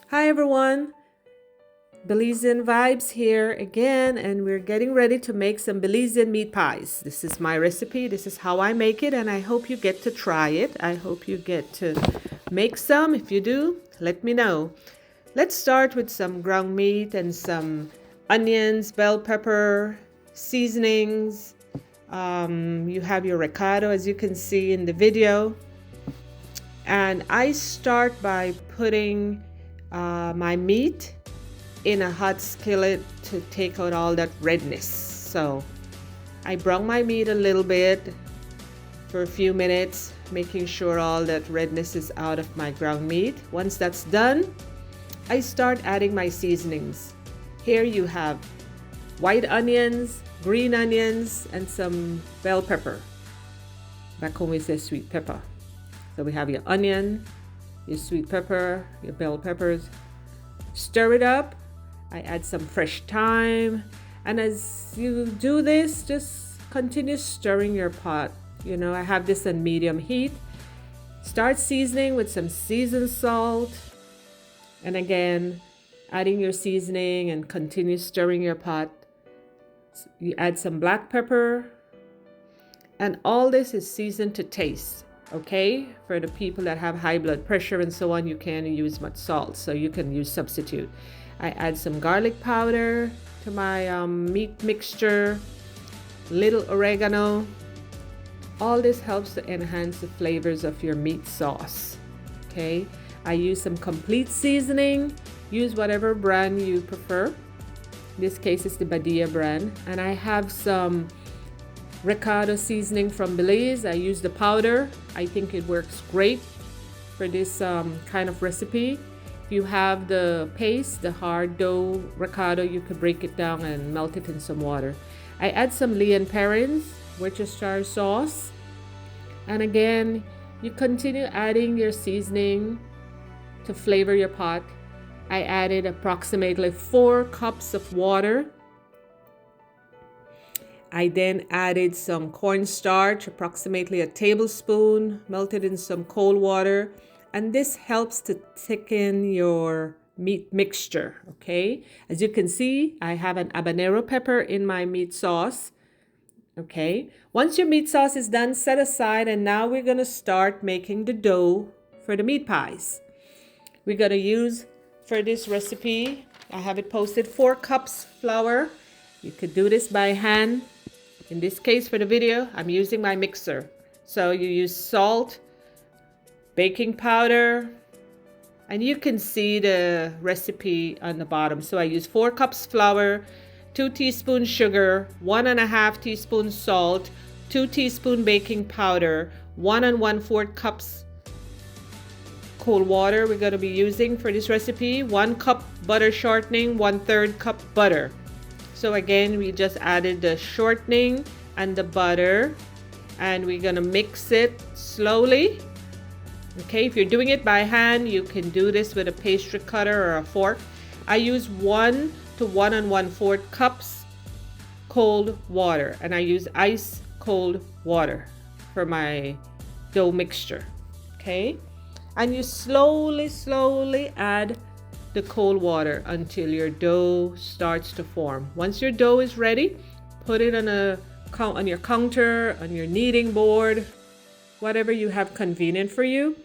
Hi everyone, Belizean vibes here again, and we're getting ready to make some Belizean meat pies. This is my recipe, this is how I make it, and I hope you get to try it. I hope you get to make some. If you do, let me know. Let's start with some ground meat and some onions, bell pepper, seasonings. You have your recado as you can see in the video. And I start by putting my meat in a hot skillet to take out all that redness. So I brown my meat a little bit for a few minutes, making sure all that redness is out of my ground meat. Once that's done, I start adding my seasonings. Here you have white onions, green onions, and some bell pepper. Back home we say sweet pepper. So we have your onion, your sweet pepper, your bell peppers. Stir it up. I add some fresh thyme. And as you do this, just continue stirring your pot. You know, I have this on medium heat. Start seasoning with some seasoned salt. And again, adding your seasoning and continue stirring your pot. You add some black pepper. And all this is seasoned to taste. Okay, for the people that have high blood pressure and so on, you can't use much salt, so you can use substitute. I add some garlic powder to my meat mixture, little oregano. All this helps to enhance the flavors of your meat sauce. Okay, I use some complete seasoning. Use whatever brand you prefer. In this case, it's the Badia brand, and I have some Recado seasoning from Belize. I use the powder. I think it works great for this kind of recipe. If you have the paste, the hard dough Recado, you could break it down and melt it in some water. I add some Leon Perrins, Worcestershire Sauce. And again, you continue adding your seasoning to flavor your pot. I added approximately 4 cups of water. I then added some cornstarch, approximately a tablespoon, melted in some cold water. And this helps to thicken your meat mixture, okay? As you can see, I have an habanero pepper in my meat sauce, okay? Once your meat sauce is done, set aside, and now we're gonna start making the dough for the meat pies. We're gonna use, for this recipe, I have it posted, 4 cups flour. You could do this by hand. In this case, for the video, I'm using my mixer. So you use salt, baking powder, and you can see the recipe on the bottom. So I use 4 cups flour, 2 teaspoons sugar, 1.5 teaspoons salt, 2 teaspoons baking powder, 1 1/4 cups cold water we're going to be using for this recipe, 1 cup butter shortening, 1/3 cup butter. So again, we just added the shortening and the butter, and we're gonna mix it slowly. Okay, if you're doing it by hand, you can do this with a pastry cutter or a fork. I use 1 to 1 1/4 cups cold water, and I use ice cold water for my dough mixture. Okay, and you slowly add the cold water until your dough starts to form. Once your dough is ready, put it on your counter, on your kneading board, whatever you have convenient for you.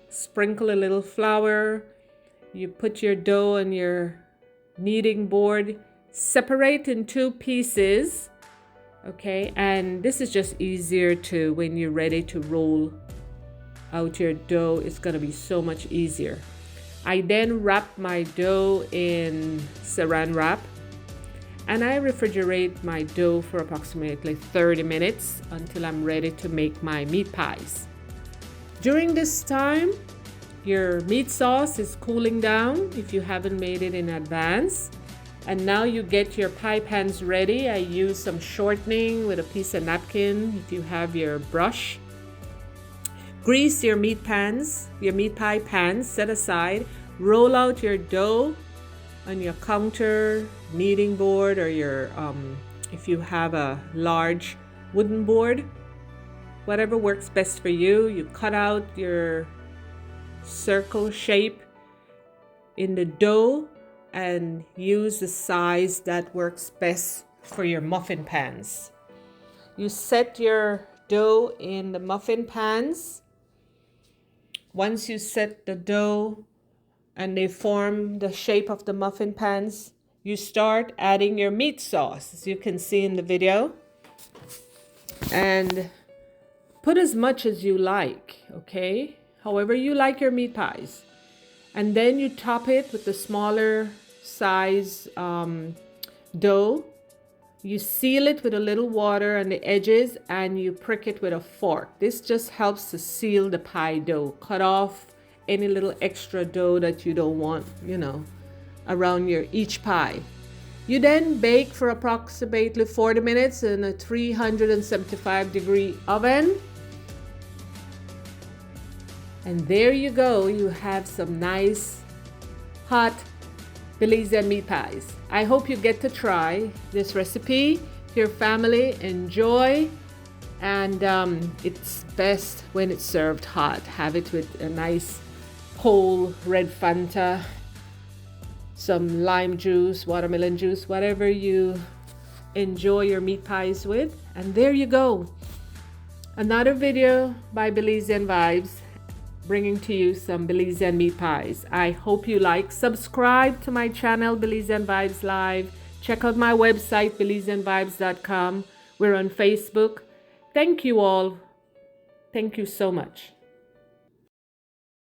Sprinkle a little flour. You put your dough on your kneading board. Separate in 2 pieces. Okay, and this is just easier to, when you're ready to roll out your dough, it's gonna be so much easier. I then wrap my dough in Saran wrap, and I refrigerate my dough for approximately 30 minutes until I'm ready to make my meat pies. During this time, your meat sauce is cooling down if you haven't made it in advance. And now you get your pie pans ready. I use some shortening with a piece of napkin if you have your brush. Grease your meat pie pans, set aside. Roll out your dough on your counter, kneading board, or your, if you have a large wooden board, whatever works best for you. You cut out your circle shape in the dough and use the size that works best for your muffin pans. You set your dough in the muffin pans. Once you set the dough and they form the shape of the muffin pans, you start adding your meat sauce, as you can see in the video. And put as much as you like, okay? However you like your meat pies. And then you top it with the smaller size dough. You seal it with a little water on the edges and you prick it with a fork. This just helps to seal the pie dough. Cut off any little extra dough that you don't want, around each pie. You then bake for approximately 40 minutes in a 375-degree oven. And there you go. You have some nice, hot Belizean meat pies. I hope you get to try this recipe. Your family enjoy. And it's best when it's served hot. Have it with a nice cold red Fanta, some lime juice, watermelon juice, whatever you enjoy your meat pies with. And there you go. Another video by Belizean Vibes, bringing to you some Belizean meat pies. I hope you like. Subscribe to my channel, Belizean Vibes Live. Check out my website, belizeanvibes.com. We're on Facebook. Thank you all. Thank you so much.